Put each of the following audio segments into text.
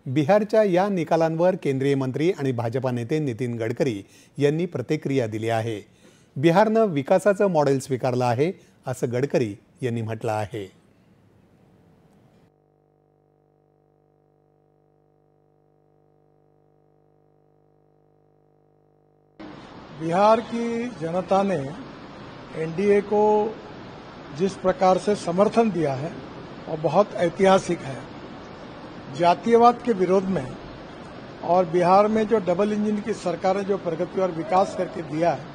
बिहारच्या या निकालांवर केंद्रीय मंत्री आणि भाजपा नेते नितीन गडकरी यांनी प्रतिक्रिया दिली आहे। बिहारनं विकासाचं मॉडेल स्वीकारलं आहे असं गडकरी यांनी म्हटलं आहे। बिहार की जनता ने एनडीए को जिस प्रकार से समर्थन दिया है वो बहुत ऐतिहासिक है। जातीयवाद के विरोध में और बिहार में जो डबल इंजन की सरकार ने जो प्रगति और विकास करके दिया है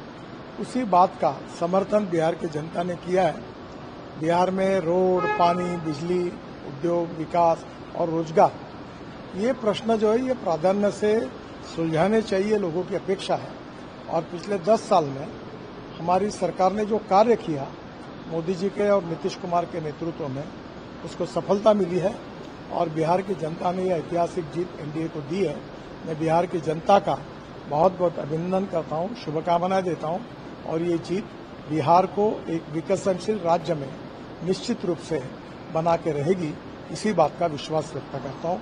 उसी बात का समर्थन बिहार की जनता ने किया है। बिहार में रोड, पानी, बिजली, उद्योग, विकास और रोजगार, ये प्रश्न जो है ये प्राधान्य से सुलझाने चाहिए, लोगों की अपेक्षा है। और पिछले 10 साल में हमारी सरकार ने जो कार्य किया मोदी जी के और नीतीश कुमार के नेतृत्व में, उसको सफलता मिली है और बिहार की जनता ने यह ऐतिहासिक जीत एनडीए को दी है। मैं बिहार की जनता का बहुत बहुत अभिनंदन करता हूं, शुभकामनाएं देता हूं और ये जीत बिहार को एक विकसनशील राज्य में निश्चित रूप से बना के रहेगी, इसी बात का विश्वास व्यक्त करता हूं।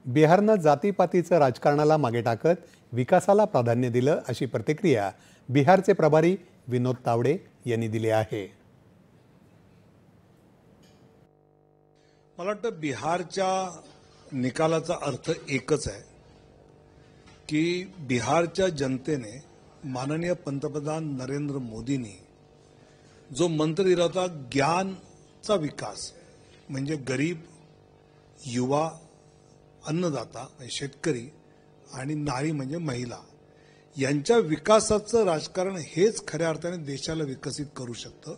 बिहारनं जातीपातीचं राजकारणाला मागे टाकत विकासाला प्राधान्य दिलं अशी प्रतिक्रिया बिहारचे प्रभारी विनोद तावडे यांनी दिली आहे। मला वाटतं बिहारच्या निकालाचा अर्थ एकच आहे की बिहारच्या जनतेने माननीय पंतप्रधान नरेंद्र मोदींनी जो मंत्र दिला होता ज्ञानचा विकास, म्हणजे गरीब, युवा, अन्नदाता म्हणजे शेतकरी आणि नारी म्हणजे महिला, यांच्या विकासाचं राजकारण हेच खऱ्या अर्थाने देशाला विकसित करू शकतं।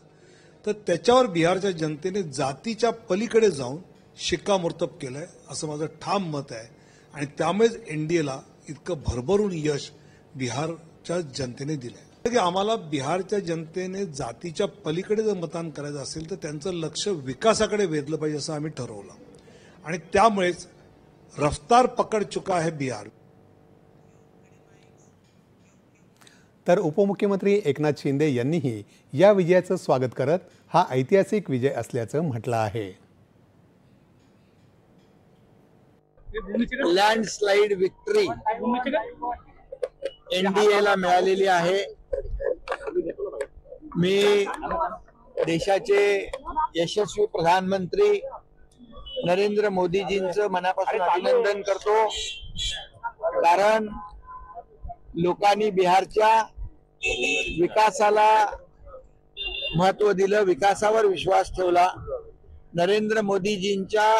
तर त्याच्यावर बिहारच्या जनतेने जातीच्या पलीकडे जाऊन शिक्कामोर्तब केलंय असं माझं ठाम मत आहे आणि त्यामुळेच एनडीएला इतकं भरभरून यश बिहारच्या जनतेने दिलंय। की आम्हाला बिहारच्या जनतेने जातीच्या पलीकडे जर मतदान करायचं असेल तर त्यांचं लक्ष विकासाकडे वेधलं पाहिजे असं आम्ही ठरवलं आणि त्यामुळेच रफ्तार पकड़ चुका है बिहार। तर उपमुख्यमंत्री एकनाथ शिंदे यांनीही या विजयाचं स्वागत करत हा ऐतिहासिक विजय असल्याचं म्हटलं आहे। लँडस्लाइड विक्ट्री एनडीएला मिळालेली आहे। मी देशाचे यशस्वी प्रधानमंत्री नरेंद्र मोदीजींचं मनापासून अभिनंदन करतो, कारण लोकांनी बिहारच्या विकासाला महत्त्व दिलं, विकासावर विश्वास ठेवला, नरेंद्र मोदीजींच्या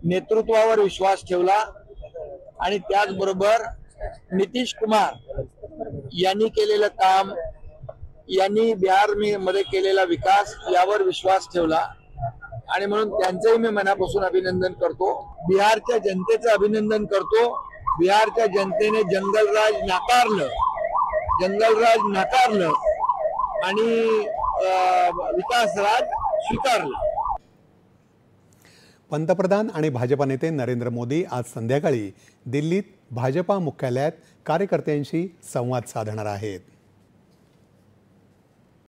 नेतृत्वावर विश्वास ठेवला आणि त्याचबरोबर नितीश कुमार यांनी केलेलं काम, यांनी बिहार मध्ये केलेला विकास यावर विश्वास ठेवला आणि म्हणून त्यांचंही मी मनापासून अभिनंदन करतो। बिहारच्या जनतेचं अभिनंदन करतो। बिहारच्या जनतेने जंगलराज नाकारलं आणि विकासराज स्वीकारलं। पंतप्रधान आणि भाजपा नेते नरेंद्र मोदी आज संध्याकाळी दिल्लीत भाजपा मुख्यालयात कार्यकर्त्यांशी संवाद साधणार आहेत।